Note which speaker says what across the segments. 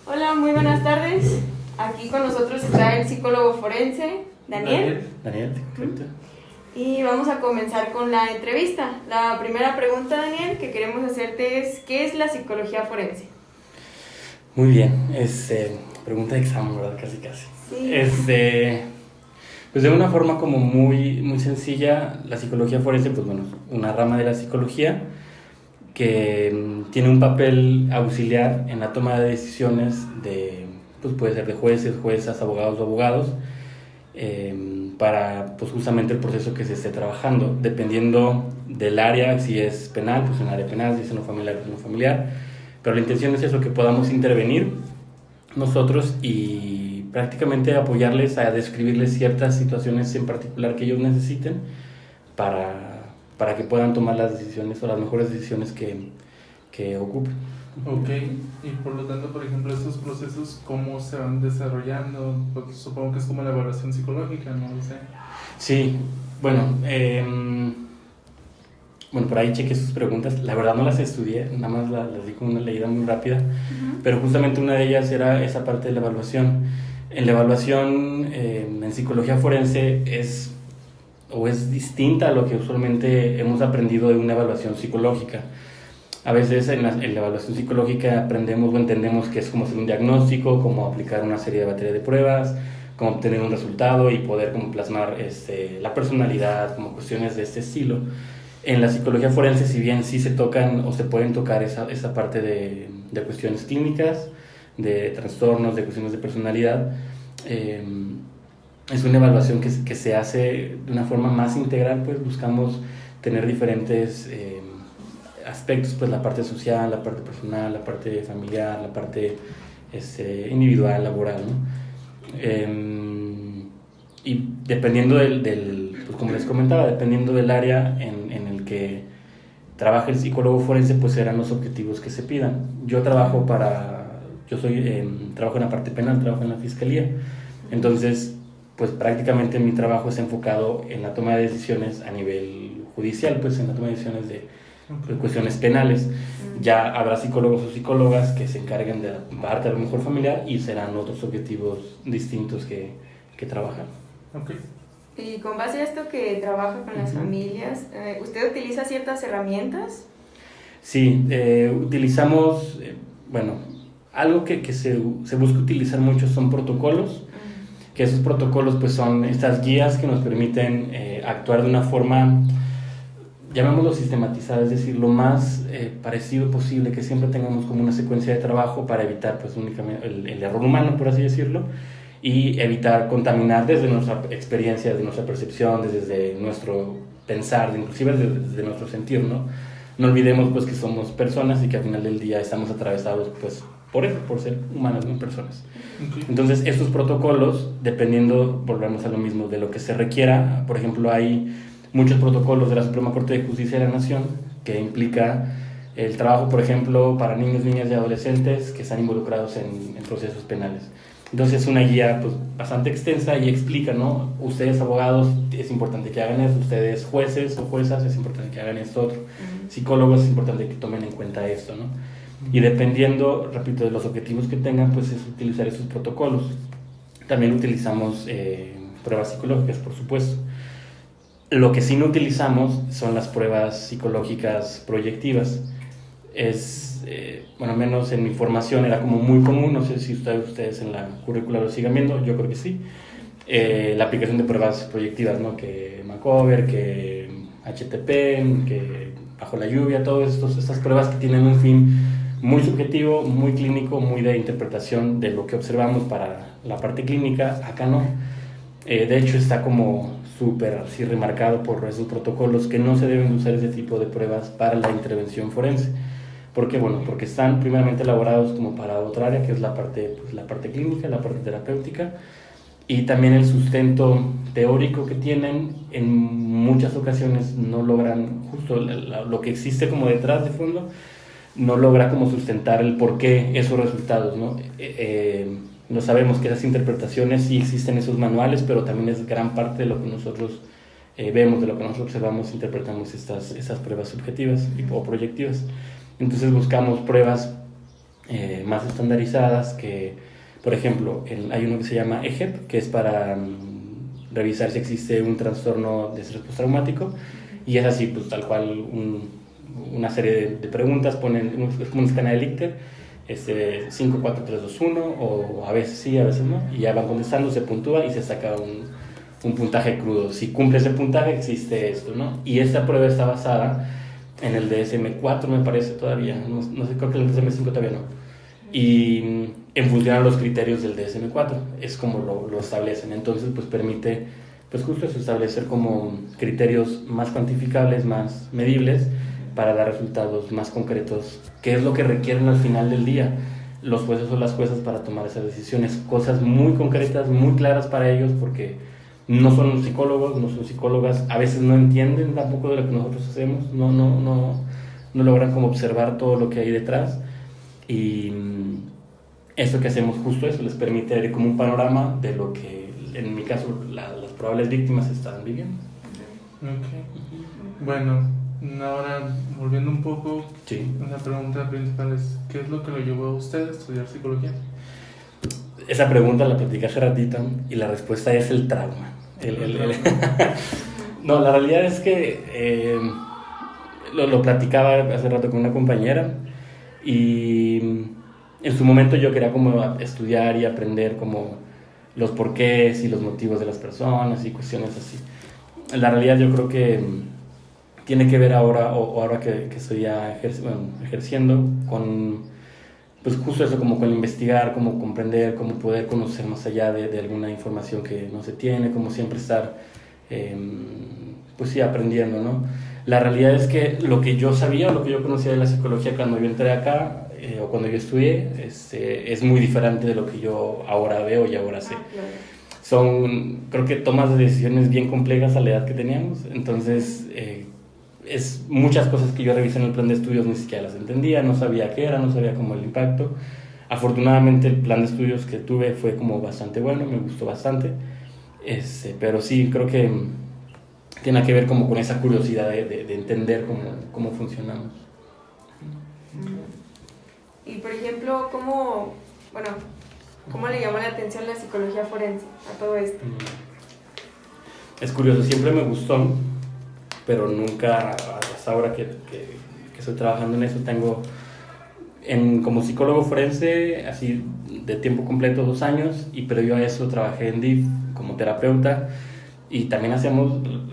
Speaker 1: Hola, muy buenas tardes. Aquí con nosotros está el psicólogo forense, Daniel.
Speaker 2: Daniel, correcto.
Speaker 1: Y vamos a comenzar con la entrevista. La primera pregunta, Daniel, que queremos hacerte es, ¿qué es la psicología forense?
Speaker 2: Muy bien, pregunta de examen, ¿verdad? Casi.
Speaker 1: Sí.
Speaker 2: Pues de una forma como muy sencilla, la psicología forense, pues bueno, una rama de la psicología que tiene un papel auxiliar en la toma de decisiones pues puede ser de jueces, juezas, abogados o abogados, para pues justamente el proceso que se esté trabajando, dependiendo del área, si es penal, pues en área penal, si es en lo familiar, pues en lo familiar, pero la intención es eso, que podamos intervenir nosotros y prácticamente apoyarles a describirles ciertas situaciones en particular que ellos necesiten para que puedan tomar las decisiones o las mejores decisiones que ocupen.
Speaker 3: Ok, y por lo tanto, por ejemplo, estos procesos, ¿cómo se van desarrollando? Pues supongo que es como la evaluación psicológica, no lo sé.
Speaker 2: Sí, bueno, por ahí chequé sus preguntas. La verdad no las estudié, nada más las di con una leída muy rápida, pero justamente una de ellas era esa parte de la evaluación. En la evaluación en psicología forense es distinta a lo que usualmente hemos aprendido de una evaluación psicológica. A veces en la evaluación psicológica aprendemos o entendemos que es como hacer un diagnóstico, como aplicar una serie de batería de pruebas, como obtener un resultado y poder como plasmar la personalidad, como cuestiones de este estilo. En la psicología forense, si bien sí se tocan o se pueden tocar esa parte de cuestiones clínicas, de trastornos, de cuestiones de personalidad, es una evaluación que se hace de una forma más integral, pues buscamos tener diferentes aspectos, pues la parte social, la parte personal, la parte familiar, la parte individual, laboral, ¿no? Y dependiendo pues como les comentaba, dependiendo del área en el que trabaja el psicólogo forense, pues serán los objetivos que se pidan. Yo trabajo trabajo en la parte penal, trabajo en la fiscalía, entonces pues prácticamente mi trabajo es enfocado en la toma de decisiones a nivel judicial, pues en la toma de decisiones de cuestiones penales. Ya habrá psicólogos o psicólogas que se encarguen de la parte a lo mejor familiar y serán otros objetivos distintos que trabajar.
Speaker 3: Okay.
Speaker 1: Y con base a esto que trabaja con las familias, ¿usted utiliza ciertas herramientas?
Speaker 2: Sí, utilizamos, algo que se busca utilizar mucho son protocolos, que esos protocolos pues son estas guías que nos permiten actuar de una forma, llamémoslo sistematizada, es decir, lo más parecido posible, que siempre tengamos como una secuencia de trabajo para evitar pues únicamente el error humano, por así decirlo, y evitar contaminar desde nuestra experiencia, desde nuestra percepción, desde nuestro pensar, inclusive desde nuestro sentir, ¿no? No olvidemos pues que somos personas y que al final del día estamos atravesados pues por eso, por ser humanos, no personas.
Speaker 3: Okay.
Speaker 2: Entonces estos protocolos, dependiendo, volvemos a lo mismo, de lo que se requiera, por ejemplo hay muchos protocolos de la Suprema Corte de Justicia de la Nación que implica el trabajo, por ejemplo, para niños, niñas y adolescentes que están involucrados en procesos penales. Entonces es una guía pues, bastante extensa y explica, ¿no? Ustedes abogados es importante que hagan esto, ustedes jueces o juezas es importante que hagan esto otro, psicólogos es importante que tomen en cuenta esto, ¿no? Y dependiendo, repito, de los objetivos que tengan, pues es utilizar esos protocolos. También utilizamos pruebas psicológicas, por supuesto. Lo que sí no utilizamos son las pruebas psicológicas proyectivas. Al menos en mi formación era como muy común, no sé si ustedes en la currícula lo sigan viendo, yo creo que sí, la aplicación de pruebas proyectivas, ¿no? Que Macover, que HTP, que Bajo la Lluvia, todas estas pruebas que tienen un fin muy subjetivo, muy clínico, muy de interpretación de lo que observamos para la parte clínica. Acá no. De hecho está como súper así remarcado por esos protocolos que no se deben usar ese tipo de pruebas para la intervención forense. ¿Por qué? Bueno, porque están primeramente elaborados como para otra área, que es la parte clínica, la parte terapéutica, y también el sustento teórico que tienen en muchas ocasiones no logran, justo lo que existe como detrás de fondo, no logra como sustentar el por qué esos resultados, ¿no? No sabemos que esas interpretaciones sí existen en esos manuales, pero también es gran parte de lo que nosotros vemos, de lo que nosotros observamos, interpretamos estas pruebas subjetivas o proyectivas. Entonces buscamos pruebas más estandarizadas que, por ejemplo, hay uno que se llama EGEP, que es para revisar si existe un trastorno de estrés postraumático, y es así, pues tal cual una serie de preguntas, es como un escala de Likert, 5, 4, 3, 2, 1, o a veces sí, a veces no, y ya van contestando, se puntúa y se saca un puntaje crudo. Si cumple ese puntaje, existe esto, ¿no? Y esta prueba está basada en el DSM-4, me parece todavía, no sé, creo que el DSM-5 todavía no. Y en función a los criterios del DSM-4, es como lo establecen. Entonces, pues permite, pues justo eso, establecer como criterios más cuantificables, más medibles, para dar resultados más concretos, que es lo que requieren al final del día los jueces o las juezas para tomar esas decisiones, cosas muy concretas, muy claras para ellos, porque no son psicólogos, no son psicólogas, a veces no entienden tampoco de lo que nosotros hacemos, no logran como observar todo lo que hay detrás, y eso que hacemos, justo eso, les permite ver como un panorama de lo que, en mi caso, las probables víctimas están viviendo.
Speaker 3: Ok. Bueno, ahora volviendo un poco,
Speaker 2: Sí.
Speaker 3: la pregunta principal es, ¿qué es lo que lo llevó a usted a estudiar psicología?
Speaker 2: Esa pregunta la platicé hace ratito y la respuesta es el trauma. No, la realidad es que lo platicaba hace rato con una compañera, y en su momento yo quería como estudiar y aprender como los porqués y los motivos de las personas y cuestiones así. La realidad yo creo que tiene que ver ahora que estoy ya ejerciendo con, pues justo eso, como con investigar, como comprender, como poder conocer más allá de alguna información que no se tiene, como siempre estar, pues sí, aprendiendo, ¿no? La realidad es que lo que yo sabía o lo que yo conocía de la psicología cuando yo entré acá, o cuando yo estudié, es muy diferente de lo que yo ahora veo y ahora sé. Creo que tomas de decisiones bien complejas a la edad que teníamos, entonces es muchas cosas que yo revisé en el plan de estudios ni siquiera las entendía, no sabía qué era, no sabía cómo el impacto. Afortunadamente el plan de estudios que tuve fue como bastante bueno, me gustó bastante, pero sí creo que tiene que ver como con esa curiosidad de entender cómo funcionamos.
Speaker 1: Y por ejemplo, ¿cómo le llamó la atención la psicología forense a todo esto?
Speaker 2: Es curioso, siempre me gustó, pero nunca, hasta ahora que estoy trabajando en eso, como psicólogo forense, así de tiempo completo, 2 años, y previo a eso trabajé en DIF como terapeuta, y también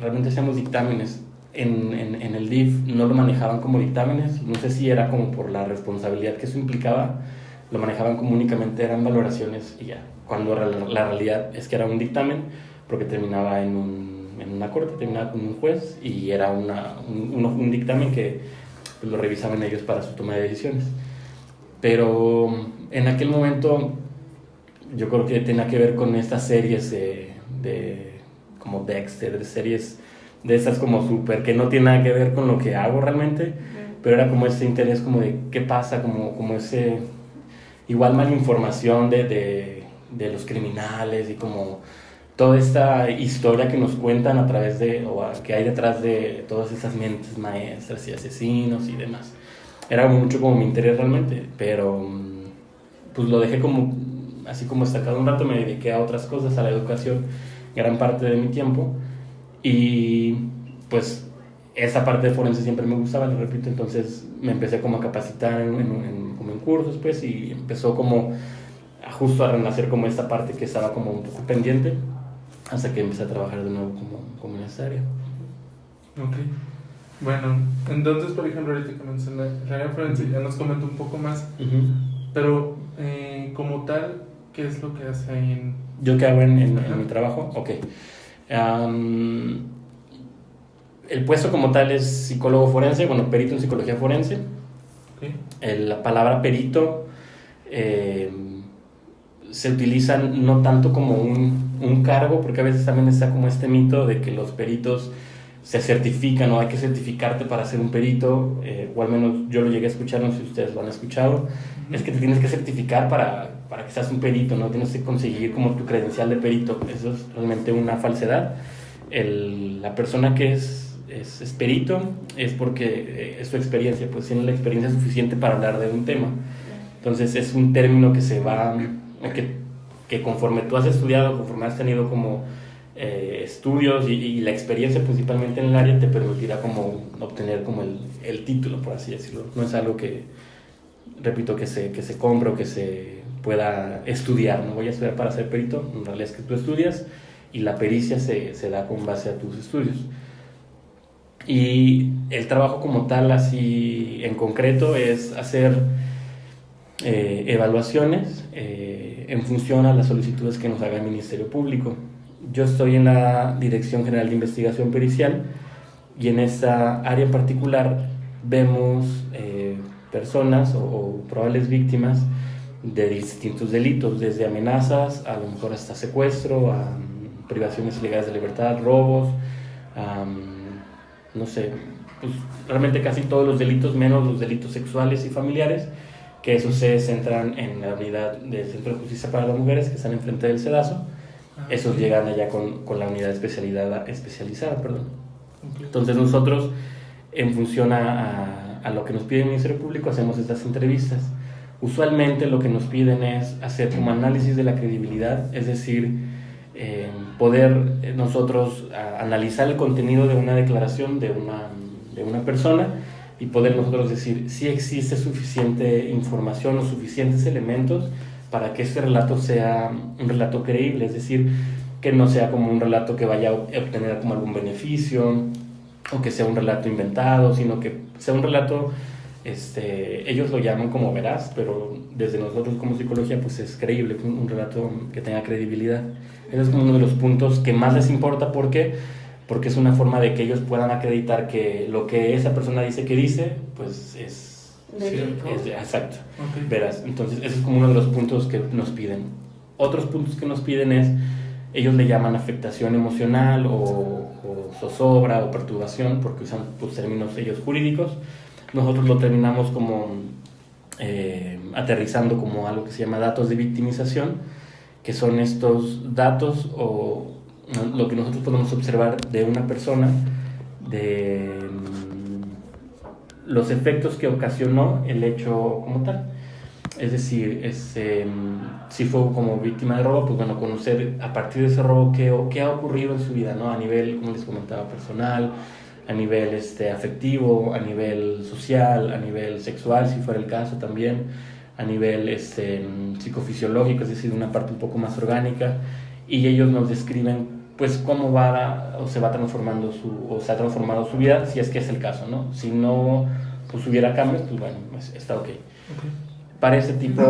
Speaker 2: realmente hacíamos dictámenes. En el DIF no lo manejaban como dictámenes, no sé si era como por la responsabilidad que eso implicaba, lo manejaban como únicamente eran valoraciones y ya, cuando la realidad es que era un dictamen, porque terminaba en una corte, terminaba con un juez, y era un dictamen que pues, lo revisaban ellos para su toma de decisiones. Pero en aquel momento yo creo que tenía que ver con estas series como Dexter, de series de estas como súper, que no tiene nada que ver con lo que hago realmente, pero era como ese interés como de qué pasa, como ese igual mala información de los criminales, y como toda esta historia que nos cuentan a través que hay detrás de todas esas mentes maestras y asesinos y demás. Era mucho como mi interés realmente, pero pues lo dejé como así como destacado un rato, me dediqué a otras cosas, a la educación, gran parte de mi tiempo, y pues esa parte de forense siempre me gustaba, lo repito, entonces me empecé como a capacitar como en cursos, pues, y empezó como justo a renacer como esta parte que estaba como un poco pendiente, hasta que empecé a trabajar de nuevo como en esa área.
Speaker 3: Ok. Bueno, entonces, por ejemplo, ahorita que mencioné la área forense, ya nos comentó un poco más, pero como tal, ¿qué es lo que hace ahí en...?
Speaker 2: ¿Yo qué hago en mi trabajo? Ok. El puesto como tal es psicólogo forense, bueno, perito en psicología forense. Okay. La palabra perito se utiliza no tanto como un cargo, porque a veces también está como este mito de que los peritos se certifican, o hay que certificarte para ser un perito, o al menos yo lo llegué a escuchar, no sé si ustedes lo han escuchado, es que te tienes que certificar para que seas un perito, no tienes que conseguir como tu credencial de perito. Eso es realmente una falsedad. La persona que es perito es porque es su experiencia, pues tiene la experiencia suficiente para hablar de un tema. Entonces es un término que se va, que conforme tú has estudiado, conforme has tenido como estudios y la experiencia principalmente en el área, te permitirá como obtener como el título, por así decirlo. No es algo que, repito, que se compre o que se pueda estudiar. No voy a estudiar para ser perito, en realidad es que tú estudias y la pericia se da con base a tus estudios. Y el trabajo como tal, así en concreto, es hacer evaluaciones en función a las solicitudes que nos haga el Ministerio Público. Yo estoy en la Dirección General de Investigación Pericial y en esta área en particular vemos personas o probables víctimas de distintos delitos, desde amenazas, a lo mejor hasta secuestro, a privaciones ilegales de libertad, robos, no sé, pues realmente casi todos los delitos, menos los delitos sexuales y familiares, que esos se centran en la unidad del Centro de Justicia para las Mujeres, que están enfrente del Cedazo. Esos llegan allá con la unidad especializada. Entonces nosotros, en función a lo que nos pide el Ministerio Público, hacemos estas entrevistas. Usualmente lo que nos piden es hacer como análisis de la credibilidad, es decir, poder nosotros analizar el contenido de una declaración de una persona y poder nosotros decir si existe suficiente información o suficientes elementos para que este relato sea un relato creíble, es decir, que no sea como un relato que vaya a obtener como algún beneficio o que sea un relato inventado, sino que sea un relato, ellos lo llaman como veraz, pero desde nosotros como psicología pues es creíble, un relato que tenga credibilidad. Ese es como uno de los puntos que más les importa. ¿Por qué? Porque es una forma de que ellos puedan acreditar que lo que esa persona dice que dice, pues es exacto, okay. Verás, entonces ese es como uno de los puntos que nos piden. Otros puntos que nos piden es, ellos le llaman afectación emocional o zozobra o perturbación, porque usan pues, términos ellos jurídicos. Nosotros lo terminamos como aterrizando como algo que se llama datos de victimización, que son estos datos o lo que nosotros podemos observar de una persona, de los efectos que ocasionó el hecho como tal. Es decir, si fue como víctima de robo, pues bueno, conocer a partir de ese robo qué ha ocurrido en su vida, ¿no? A nivel, como les comentaba, personal, a nivel afectivo, a nivel social, a nivel sexual, si fuera el caso también, a nivel psicofisiológico, es decir, una parte un poco más orgánica, y ellos nos describen pues cómo va o se va transformando o se ha transformado su vida, si es que es el caso, ¿no? Si no pues hubiera cambios, pues bueno, pues, está ok. Para ese tipo,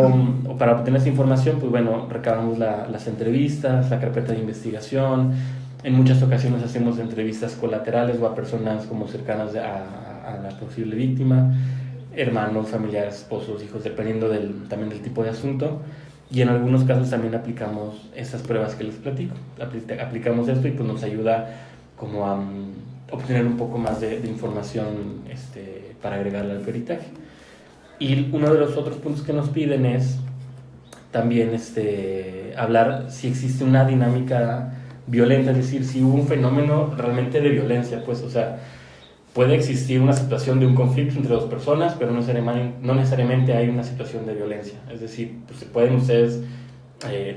Speaker 2: o para obtener esa información, pues bueno, recabamos las entrevistas, la carpeta de investigación. En muchas ocasiones hacemos entrevistas colaterales o a personas como cercanas a la posible víctima, hermanos, familiares, esposos, hijos, dependiendo también del tipo de asunto. Y en algunos casos también aplicamos esas pruebas que les platico. Aplicamos esto y pues nos ayuda como a obtener un poco más de información para agregarle al peritaje. Y uno de los otros puntos que nos piden es también hablar si existe una dinámica violenta, es decir, si hubo un fenómeno realmente de violencia, pues, o sea, puede existir una situación de un conflicto entre dos personas, pero no necesariamente hay una situación de violencia. Es decir, pues se pueden ustedes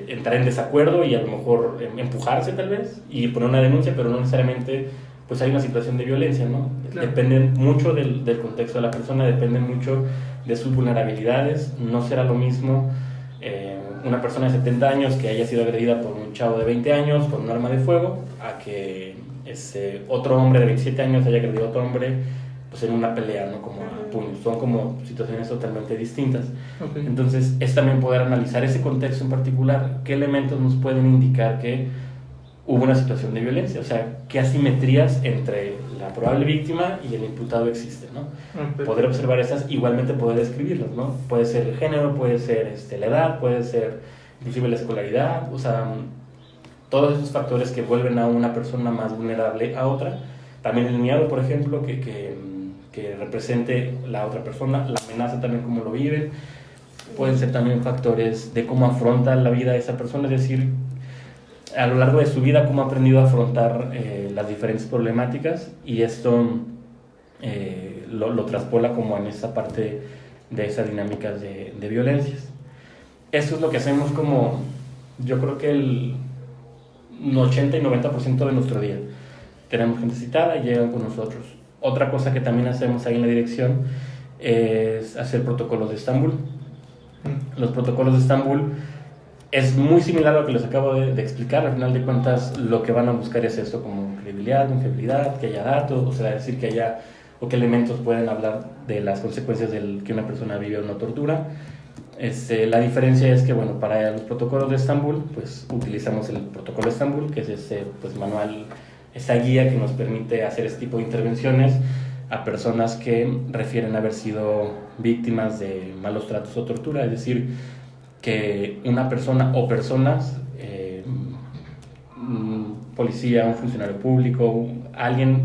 Speaker 2: entrar en desacuerdo y a lo mejor empujarse tal vez y poner una denuncia, pero no necesariamente pues hay una situación de violencia, ¿no? Claro. Depende mucho del contexto de la persona, depende mucho de sus vulnerabilidades. No será lo mismo una persona de 70 años que haya sido agredida por un chavo de 20 años con un arma de fuego a que otro hombre de 27 años haya agredido a otro hombre pues en una pelea, ¿no? Como a puños. Son como situaciones totalmente distintas. Okay. Entonces es también poder analizar ese contexto en particular, qué elementos nos pueden indicar que hubo una situación de violencia, o sea, qué asimetrías entre la probable víctima y el imputado existen, ¿no? Okay. Poder observar esas, igualmente poder describirlas, ¿no? Puede ser el género, puede ser la edad, puede ser inclusive la escolaridad, o sea, todos esos factores que vuelven a una persona más vulnerable a otra. También el miedo, por ejemplo, que represente la otra persona, la amenaza también, cómo lo viven. Pueden ser también factores de cómo afronta la vida de esa persona, es decir, a lo largo de su vida, cómo ha aprendido a afrontar las diferentes problemáticas, y esto lo traspola como en esa parte de esas dinámicas de violencias. Esto es lo que hacemos como, yo creo que un 80 y 90% de nuestro día. Tenemos gente citada y llegan con nosotros. Otra cosa que también hacemos ahí en la dirección es hacer protocolos de Estambul. Los protocolos de Estambul es muy similar a lo que les acabo de explicar. Al final de cuentas, lo que van a buscar es esto, como credibilidad, confiabilidad, que haya datos, o sea, decir que haya o qué elementos pueden hablar de las consecuencias de que una persona vive una tortura. La diferencia es que, bueno, para los protocolos de Estambul, pues utilizamos el protocolo de Estambul, que es ese pues, manual, esa guía que nos permite hacer este tipo de intervenciones a personas que refieren haber sido víctimas de malos tratos o tortura, es decir, que una persona o personas, un policía, un funcionario público, alguien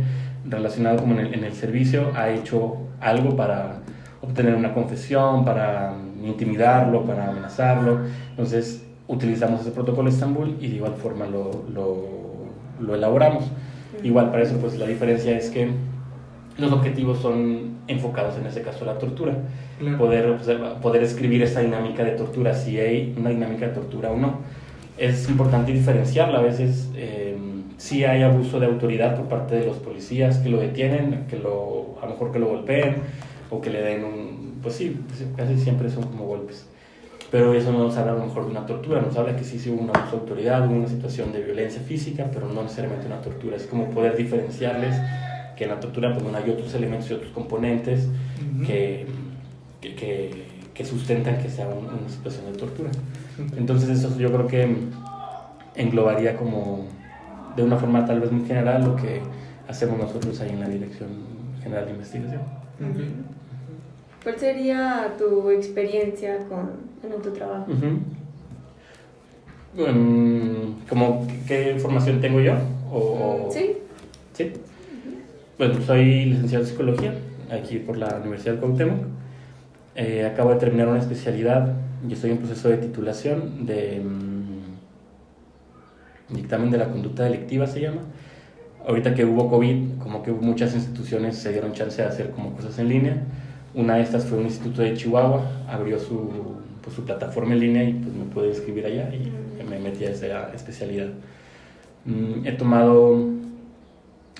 Speaker 2: relacionado como en el servicio ha hecho algo para obtener una confesión, para intimidarlo, para amenazarlo. Entonces utilizamos ese protocolo de Estambul y de igual forma lo elaboramos. Igual para eso pues la diferencia es que los objetivos son enfocados en ese caso a la tortura.
Speaker 3: Claro.
Speaker 2: Poder escribir esta dinámica de tortura, si hay una dinámica de tortura o no. Es importante diferenciarla. A veces sí hay abuso de autoridad por parte de los policías que lo detienen, a lo mejor que lo golpeen o que le den pues sí, casi siempre son como golpes. Pero eso no nos habla a lo mejor de una tortura, nos habla que sí hubo un abuso de autoridad, hubo una situación de violencia física, pero no necesariamente una tortura. Es como poder diferenciarles que en la tortura pues, hay otros elementos y otros componentes que sustentan que sea una situación de tortura. Entonces eso yo creo que englobaría como de una forma tal vez muy general lo que hacemos nosotros ahí en la Dirección General de Investigación.
Speaker 3: Okay.
Speaker 1: ¿Cuál sería tu experiencia en tu trabajo?
Speaker 2: ¿Cómo qué formación tengo yo?
Speaker 1: Sí.
Speaker 2: Sí. Bueno, soy licenciado en Psicología aquí por la Universidad de Cuauhtémoc. Acabo de terminar una especialidad y estoy en proceso de titulación de dictamen de la conducta delictiva, se llama. Ahorita que hubo COVID, como que muchas instituciones se dieron chance de hacer como cosas en línea. Una de estas fue un instituto de Chihuahua, abrió su plataforma en línea y pues me pude inscribir allá y me metí a esa especialidad. He tomado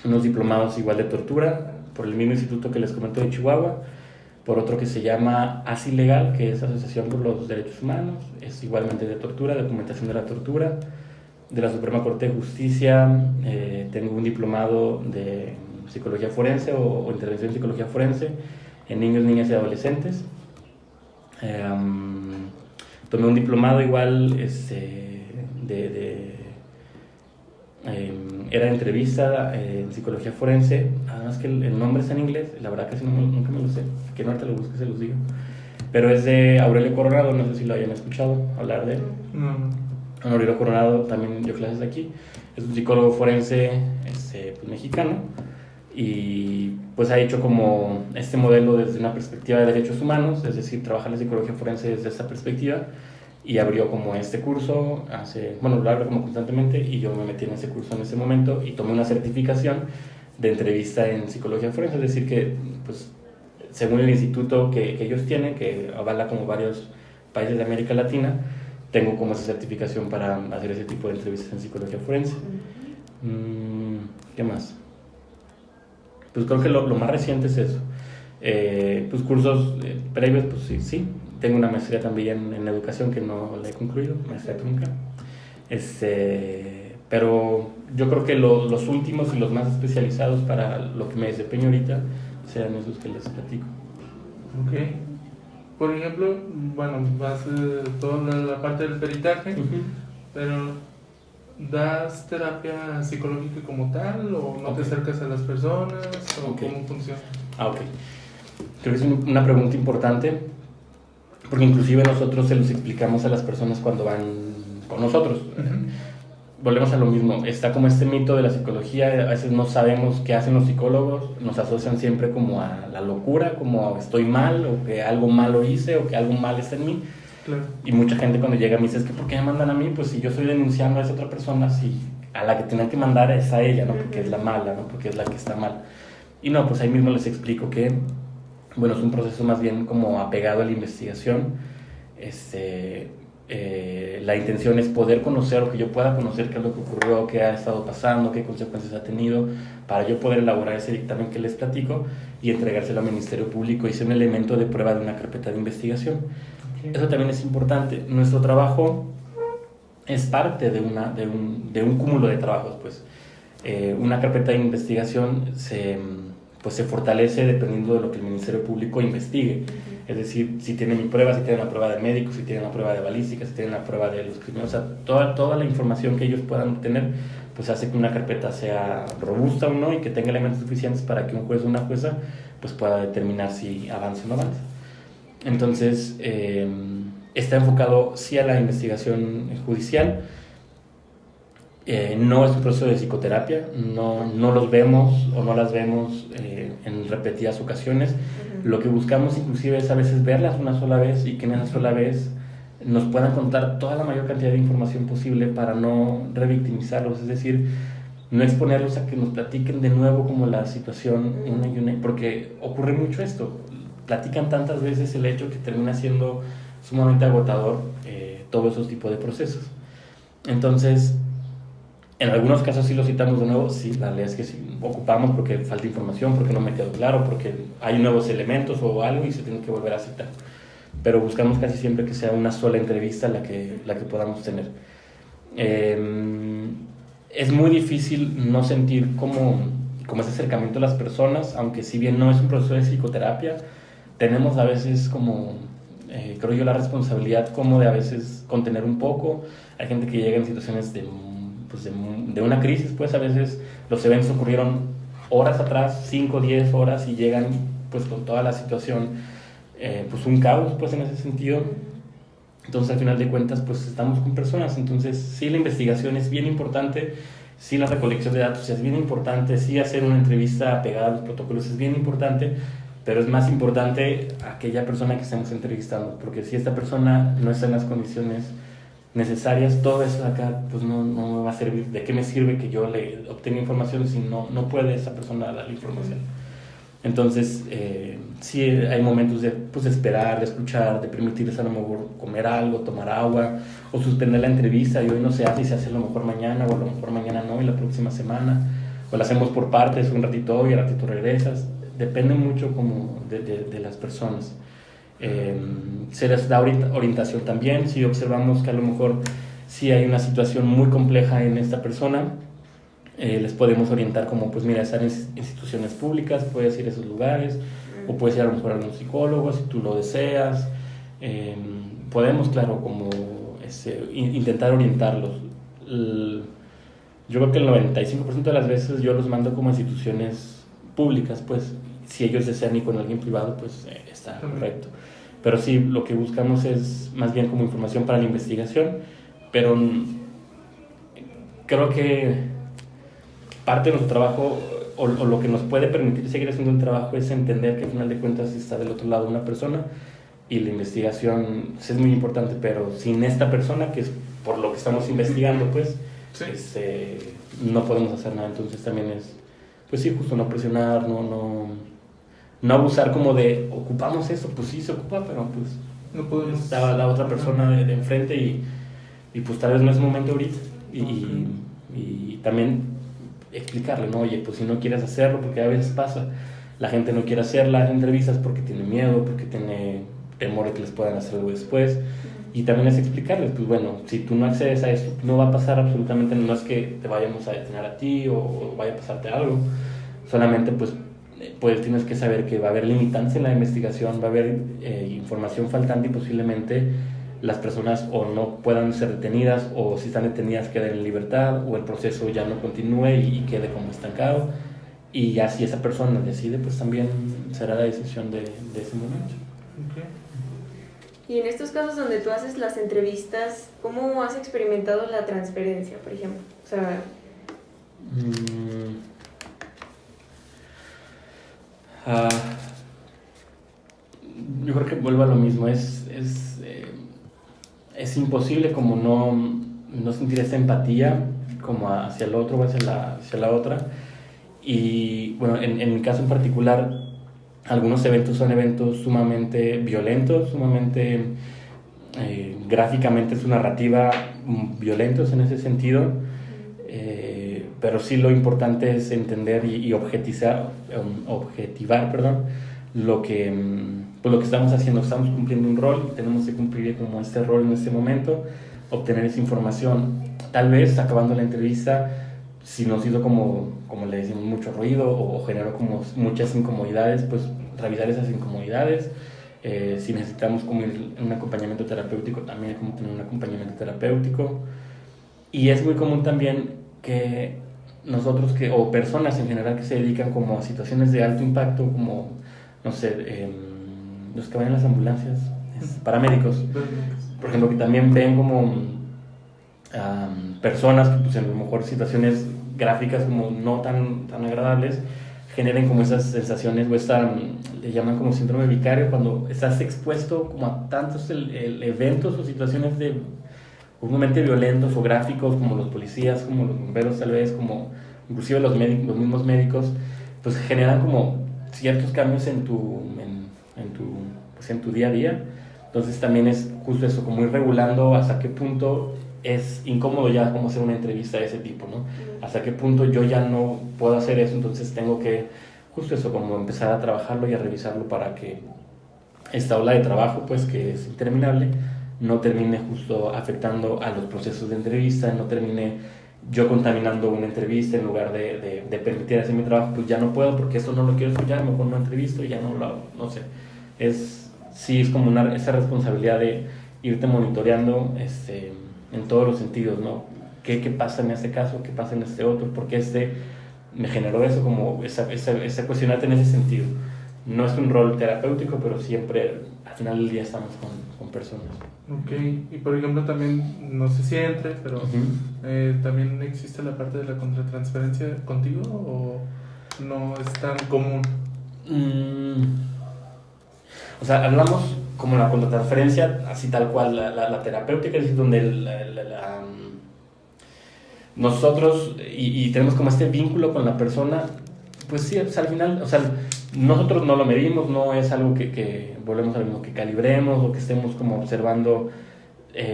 Speaker 2: unos diplomados igual de tortura por el mismo instituto que les comento de Chihuahua, por otro que se llama ASI Legal, que es Asociación por los Derechos Humanos, es igualmente de tortura, documentación de la tortura. De la Suprema Corte de Justicia tengo un diplomado de psicología forense o intervención en psicología forense en niños, niñas y adolescentes. Tomé un diplomado igual era de entrevista en psicología forense, además que el nombre está en inglés, la verdad que nunca me lo sé, que no ahorita lo busque se los digo, pero es de Aurelio Coronado, no sé si lo hayan escuchado hablar de él. Aurelio Coronado también dio clases aquí, es un psicólogo forense pues, mexicano y pues ha hecho como este modelo desde una perspectiva de derechos humanos, es decir, trabaja la psicología forense desde esa perspectiva y abrió como este curso, lo abre como constantemente y yo me metí en ese curso en ese momento y tomé una certificación de entrevista en psicología forense, es decir que pues según el instituto que ellos tienen, que avala como varios países de América Latina, tengo como esa certificación para hacer ese tipo de entrevistas en psicología forense. ¿Qué más? Pues creo que lo más reciente es eso. Pues cursos previos, pues sí. Tengo una maestría también en educación que no la he concluido, maestría trunca. Pero yo creo que los últimos y los más especializados para lo que me desempeño ahorita serán esos que les platico.
Speaker 3: Ok. Por ejemplo, bueno, vas toda la parte del peritaje, pero ¿das terapia psicológica como tal o no te acercas a las personas o cómo funciona?
Speaker 2: Ok. Creo que es una pregunta importante porque inclusive nosotros se los explicamos a las personas cuando van con nosotros. Volvemos a lo mismo, está como este mito de la psicología, a veces no sabemos qué hacen los psicólogos, nos asocian siempre como a la locura, como estoy mal, o que algo malo hice, o que algo mal está en mí.
Speaker 3: Claro.
Speaker 2: Y mucha gente cuando llega a mí dice, es que ¿por qué me mandan a mí? Pues si yo estoy denunciando a esa otra persona, si a la que tienen que mandar es a ella, ¿no? Porque es la mala, ¿no? Porque es la que está mal. Y no, pues ahí mismo les explico que bueno, es un proceso más bien como apegado a la investigación. La intención es poder conocer, o que yo pueda conocer qué es lo que ocurrió, qué ha estado pasando, qué consecuencias ha tenido, para yo poder elaborar ese dictamen que les platico y entregárselo al Ministerio Público y ser un elemento de prueba de una carpeta de investigación. Okay. Eso también es importante. Nuestro trabajo es parte de un cúmulo de trabajos, pues. Una carpeta de investigación se fortalece dependiendo de lo que el Ministerio Público investigue. Es decir, si tienen mi prueba, si tienen la prueba de médicos, si tienen la prueba de balística, si tienen la prueba de los crímenes, o sea, toda la información que ellos puedan obtener, pues hace que una carpeta sea robusta o no y que tenga elementos suficientes para que un juez o una jueza pues pueda determinar si avanza o no avanza. Entonces, está enfocado sí a la investigación judicial. No es un proceso de psicoterapia, no los vemos o no las vemos en repetidas ocasiones. Lo que buscamos inclusive es a veces verlas una sola vez y que en esa sola vez nos puedan contar toda la mayor cantidad de información posible para no revictimizarlos, es decir, no exponerlos a que nos platiquen de nuevo como la situación una y una, porque ocurre mucho esto, platican tantas veces el hecho que termina siendo sumamente agotador todos esos tipos de procesos. Entonces, en algunos casos sí lo citamos de nuevo, sí, la realidad es que sí, ocupamos porque falta información, porque no me quedó claro, porque hay nuevos elementos o algo y se tiene que volver a citar. Pero buscamos casi siempre que sea una sola entrevista la que podamos tener. Es muy difícil no sentir como ese acercamiento a las personas, aunque si bien no es un proceso de psicoterapia, tenemos a veces como, creo yo, la responsabilidad como de a veces contener un poco. Hay gente que llega en situaciones de una crisis, pues a veces los eventos ocurrieron horas atrás, 5, 10 horas, y llegan pues con toda la situación, pues un caos pues en ese sentido. Entonces al final de cuentas pues estamos con personas, entonces sí, la investigación es bien importante, sí, la recolección de datos es bien importante, sí, hacer una entrevista pegada a los protocolos es bien importante, pero es más importante aquella persona que estamos entrevistando, porque si esta persona no está en las condiciones necesarias, todo eso acá pues no me va a servir. ¿De qué me sirve que yo le obtenga información si no puede esa persona dar la información? Entonces sí, hay momentos de esperar, de escuchar, de permitirles a lo mejor comer algo, tomar agua, o suspender la entrevista y hoy no se hace y se hace a lo mejor mañana, o a lo mejor mañana no y la próxima semana, o la hacemos por partes, un ratito hoy, al ratito regresas. Depende mucho como de las personas. Se les da orientación también. Si observamos que a lo mejor si hay una situación muy compleja en esta persona, les podemos orientar como, pues mira, estar en instituciones públicas, puedes ir a esos lugares, o puedes ir a lo mejor a un psicólogo si tú lo deseas. Podemos, claro, como intentar orientarlos. Yo creo que el 95% de las veces yo los mando como a instituciones públicas, pues si ellos desean ir con alguien privado, pues está correcto. Pero sí, lo que buscamos es más bien como información para la investigación, pero creo que parte de nuestro trabajo, o lo que nos puede permitir seguir haciendo el trabajo, es entender que al final de cuentas está del otro lado una persona, y la investigación sí es muy importante, pero sin esta persona, que es por lo que estamos investigando, pues sí, no podemos hacer nada. Entonces también es, pues sí, justo no presionar, no abusar como de ocupamos eso, pues sí se ocupa, pero pues
Speaker 3: no podemos.
Speaker 2: Está la otra persona de enfrente y pues tal vez no es momento ahorita. Y también explicarle, ¿no? Oye, pues si no quieres hacerlo, porque a veces pasa, la gente no quiere hacer las entrevistas porque tiene miedo, porque tiene temor de que les puedan hacer algo después. Y también es explicarles, pues bueno, si tú no accedes a esto, no va a pasar absolutamente, no es que te vayamos a detener a ti o vaya a pasarte algo, solamente pues tienes que saber que va a haber limitantes en la investigación, va a haber información faltante y posiblemente las personas o no puedan ser detenidas, o si están detenidas queden en libertad, o el proceso ya no continúe y quede como estancado, y ya si esa persona decide, pues también será la decisión de ese momento.
Speaker 3: Okay.
Speaker 1: Y en estos casos donde tú haces las entrevistas, ¿cómo has experimentado la transferencia, por ejemplo? O sea...
Speaker 2: yo creo que vuelvo a lo mismo, es imposible como no sentir esa empatía como hacia el otro o hacia la otra. Y bueno, en mi caso en particular, Algunos eventos son eventos sumamente violentos, sumamente gráficamente su narrativa violentos en ese sentido, pero sí lo importante es entender y objetivar, perdón, lo que estamos haciendo. Estamos cumpliendo un rol, tenemos que cumplir como este rol en este momento, obtener esa información. Tal vez acabando la entrevista, si nos hizo como le decimos mucho ruido o generó como muchas incomodidades, pues revisar esas incomodidades. Si necesitamos como un acompañamiento terapéutico, también como tener un acompañamiento terapéutico. Y es muy común también que nosotros o personas en general que se dedican como a situaciones de alto impacto, como no sé, los que van en las ambulancias, paramédicos, por ejemplo, que también ven como personas que pues, en a lo mejor situaciones gráficas como no tan agradables, generen como esas sensaciones o le llaman como síndrome vicario, cuando estás expuesto como a tantos eventos o situaciones sumamente violentos o gráficos, como los policías, como los bomberos tal vez, como inclusive los mismos médicos, pues generan como ciertos cambios en tu día a día. Entonces también es justo eso, como ir regulando hasta qué punto es incómodo ya como hacer una entrevista de ese tipo, ¿no? Hasta qué punto yo ya no puedo hacer eso, entonces tengo que justo eso, como empezar a trabajarlo y a revisarlo para que esta ola de trabajo, pues que es interminable, no termine justo afectando a los procesos de entrevista, no termine yo contaminando una entrevista en lugar de permitir hacer mi trabajo, pues ya no puedo porque esto no lo quiero escuchar, mejor no entrevisto y ya no lo hago, no sé. Sí es como esa responsabilidad de irte monitoreando en todos los sentidos, ¿no? ¿Qué pasa en este caso? ¿Qué pasa en este otro? ¿Por qué me generó eso? Como esa cuestionarte en ese sentido. No es un rol terapéutico, pero siempre al final del día estamos con personas.
Speaker 3: Ok, y por ejemplo también, no sé si entre, pero también existe la parte de la contratransferencia contigo o no es tan común.
Speaker 2: O sea, hablamos como la contratransferencia, así tal cual, la terapéutica, es donde nosotros y tenemos como este vínculo con la persona, pues sí, pues al final, o sea, nosotros no lo medimos, no es algo que volvemos a lo mismo, que calibremos o que estemos como observando,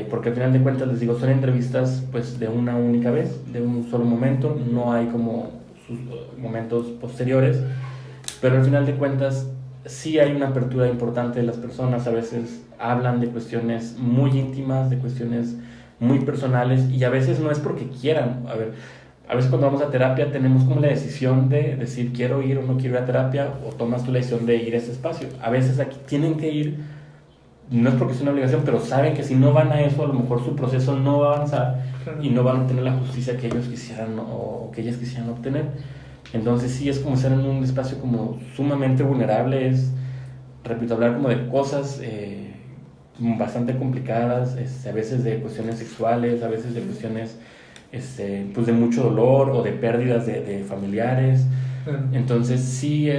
Speaker 2: porque al final de cuentas, les digo, son entrevistas pues de una única vez, de un solo momento, no hay como sus momentos posteriores, pero al final de cuentas sí hay una apertura importante de las personas. A veces hablan de cuestiones muy íntimas, de cuestiones muy personales, y a veces no es porque quieran. A veces cuando vamos a terapia tenemos como la decisión de decir quiero ir o no quiero ir a terapia, o tomas tú la decisión de ir a ese espacio. A veces aquí tienen que ir, no es porque es una obligación, pero saben que si no van a eso, a lo mejor su proceso no va a avanzar y no van a obtener la justicia que ellos quisieran o que ellas quisieran obtener. Entonces sí es como estar en un espacio como sumamente vulnerable, es, repito, hablar como de cosas bastante complicadas, a veces de cuestiones sexuales, a veces de cuestiones pues de mucho dolor o de pérdidas de familiares. Entonces sí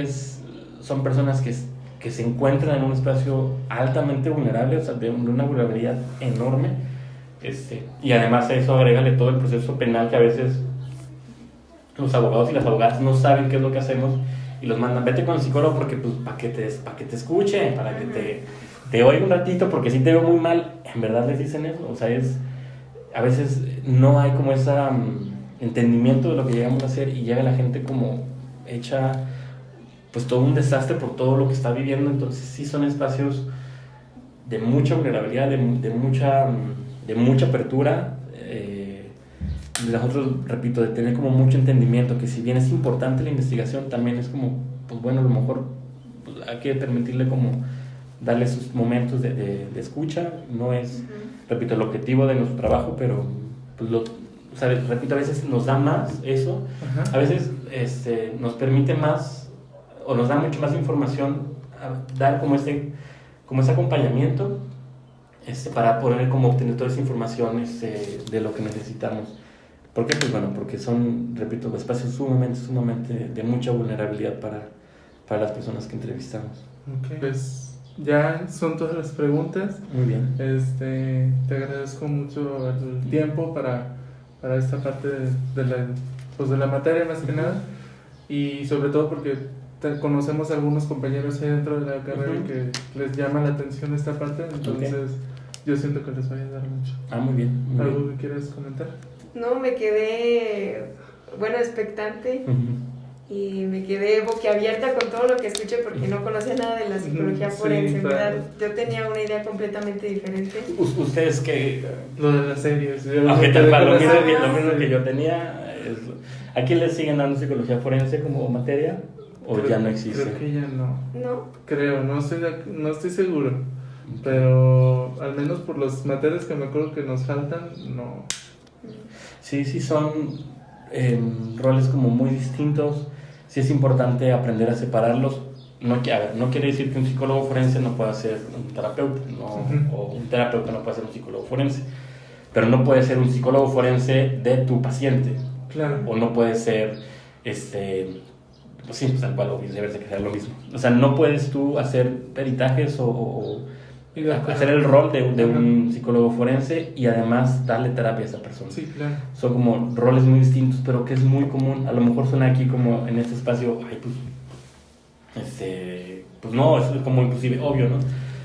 Speaker 2: son personas que se encuentran en un espacio altamente vulnerable, o sea, de una vulnerabilidad enorme, y además a eso agrégale todo el proceso penal, que a veces los abogados y las abogadas no saben qué es lo que hacemos y los mandan, vete con el psicólogo porque pues para que te escuche, para que te oiga un ratito, porque si te veo muy mal. En verdad les dicen eso, o sea, a veces no hay como ese entendimiento de lo que llegamos a hacer, y llega la gente como hecha pues todo un desastre por todo lo que está viviendo. Entonces sí son espacios de mucha vulnerabilidad, de mucha apertura. Nosotros, repito, de tener como mucho entendimiento, que si bien es importante la investigación, también es como, pues bueno, a lo mejor pues, hay que permitirle como darle sus momentos de escucha. No es, repito, el objetivo de nuestro trabajo, pero pues o sea, repito, a veces nos da más eso, a veces nos permite más o nos da mucho más información, dar como ese acompañamiento para poder como obtener toda esa información de lo que necesitamos. ¿Por qué? Pues bueno, porque son, repito, espacios sumamente de mucha vulnerabilidad para las personas que entrevistamos.
Speaker 3: Ok, pues ya son todas las preguntas.
Speaker 2: Muy bien.
Speaker 3: Te agradezco mucho el tiempo para esta parte de la materia más que nada, y sobre todo porque conocemos a algunos compañeros ahí dentro de la carrera que les llama la atención esta parte, entonces yo siento que les va a ayudar mucho.
Speaker 2: Muy bien. Muy
Speaker 3: ¿Algo
Speaker 2: bien.
Speaker 3: que quieras comentar?
Speaker 1: No, me quedé, bueno, expectante. Y me quedé boquiabierta con todo lo que escuché porque no conocía nada de la psicología forense, ¿verdad? Yo tenía una idea completamente diferente.
Speaker 2: ¿Ustedes qué?
Speaker 3: Lo de las series.
Speaker 2: Lo mismo que yo tenía. ¿A quién le siguen dando psicología forense como materia? ¿O ya no existe?
Speaker 3: Creo que ya no.
Speaker 1: ¿No?
Speaker 3: Creo, no estoy seguro. Pero al menos por las materias que me acuerdo que nos faltan, no.
Speaker 2: Sí, son roles como muy distintos. Sí es importante aprender a separarlos. No quiere decir que un psicólogo forense no pueda ser un terapeuta, o un terapeuta no puede ser un psicólogo forense, pero no puede ser un psicólogo forense de tu paciente.
Speaker 3: Claro.
Speaker 2: O no puede ser, pues tal cual, o viceversa, que sea lo mismo. O sea, no puedes tú hacer peritajes o hacer el rol de un psicólogo forense y además darle terapia a esa persona.
Speaker 3: Sí, claro.
Speaker 2: Son como roles muy distintos, pero que es muy común. A lo mejor suena aquí como en este espacio, pues no, es como inclusive obvio, ¿no?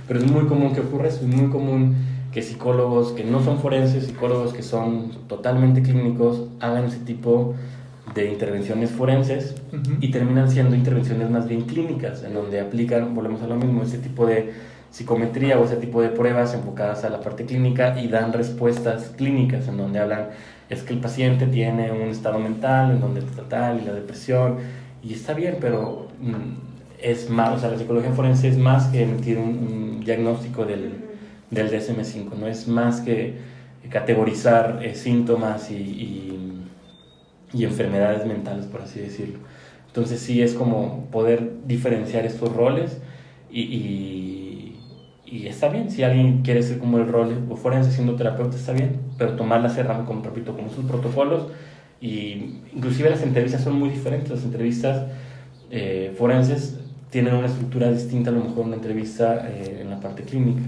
Speaker 2: Pero es muy común que ocurra eso, es muy común que psicólogos que no son forenses, psicólogos que son totalmente clínicos, hagan ese tipo de intervenciones forenses y terminan siendo intervenciones más bien clínicas, en donde aplican, volvemos a lo mismo, ese tipo de psicometría o ese tipo de pruebas enfocadas a la parte clínica y dan respuestas clínicas en donde hablan, es que el paciente tiene un estado mental en donde está tal y la depresión, y está bien, pero es más, o sea, la psicología forense es más que emitir un diagnóstico del DSM-5, no es más que categorizar síntomas y enfermedades mentales, por así decirlo. Entonces sí es como poder diferenciar estos roles y está bien, si alguien quiere ser como el rol o forense siendo terapeuta está bien, pero tomar las herramientas, como repito, como sus protocolos, y inclusive las entrevistas son muy diferentes. Las entrevistas forenses tienen una estructura distinta a lo mejor una entrevista en la parte clínica.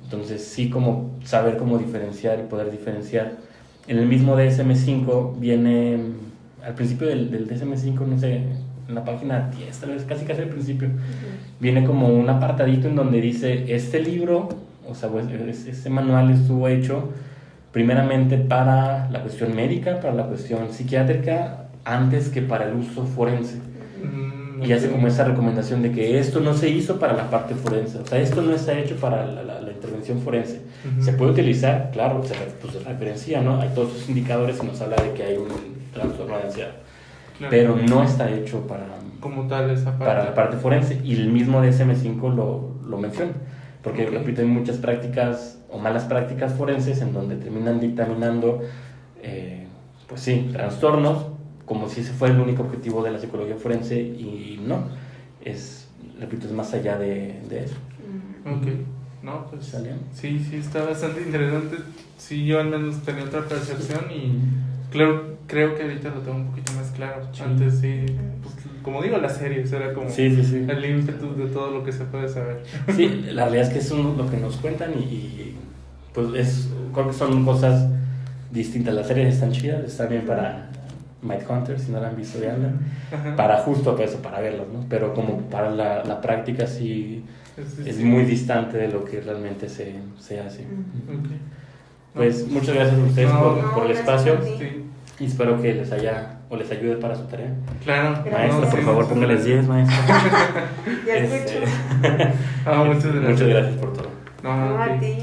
Speaker 2: Entonces sí, como saber cómo diferenciar y poder diferenciar. En el mismo DSM-5 viene, al principio del DSM-5, no sé, en la página 10, tal vez casi al principio, viene como un apartadito en donde dice, este libro, o sea, pues, este manual estuvo hecho primeramente para la cuestión médica, para la cuestión psiquiátrica, antes que para el uso forense. Y hace como esa recomendación de que esto no se hizo para la parte forense, o sea, esto no está hecho para la intervención forense. Se puede utilizar, claro, se referencia, ¿no? Hay todos esos indicadores y nos habla de que hay un trastorno de ansiedad. Claro. Pero no está hecho
Speaker 3: como tal esa parte.
Speaker 2: Para la parte forense, y el mismo DSM-5 lo menciona, porque repito, hay muchas prácticas o malas prácticas forenses en donde terminan dictaminando pues sí, trastornos como si ese fuera el único objetivo de la psicología forense, y no, repito, es más allá de eso.
Speaker 3: Ok, no, pues sí, está bastante interesante. Sí, yo al menos tenía otra percepción y creo que ahorita lo tengo un poquito más claro. Antes sí, pues, como digo, las series era como el ímpetu de todo lo que se puede saber. Sí,
Speaker 2: la realidad es que eso es lo que nos cuentan y pues creo que son cosas distintas. Las series están chidas, están bien para Mindhunter, si no la han visto, ya para justo eso, para verlas, ¿no? Pero como para la práctica sí es muy distante de lo que realmente se hace. Pues muchas gracias a ustedes por el espacio. Y espero que les ayude para su tarea.
Speaker 3: Claro.
Speaker 2: Maestra, por favor, póngales 10, maestra.
Speaker 1: Ya escucho.
Speaker 3: Muchas gracias.
Speaker 2: Muchas gracias por todo.
Speaker 1: No, a ti.